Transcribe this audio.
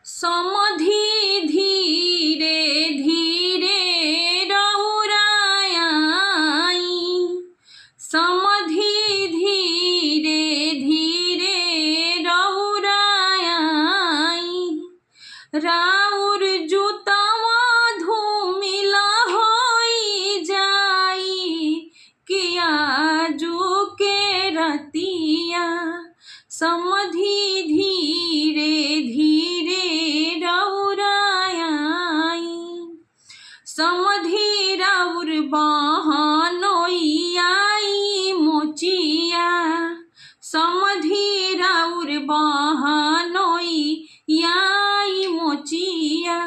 समधि धीरे धीरे रउराई, समधि धीरे धीरे रउराई। राउर जुतवा धूमिला होई जाई, किया जू के रतिया समधि धीरे धीरे रउराई। समधि राउर बहनोई मोचिया, समधि राउर बहनोई मोचिया।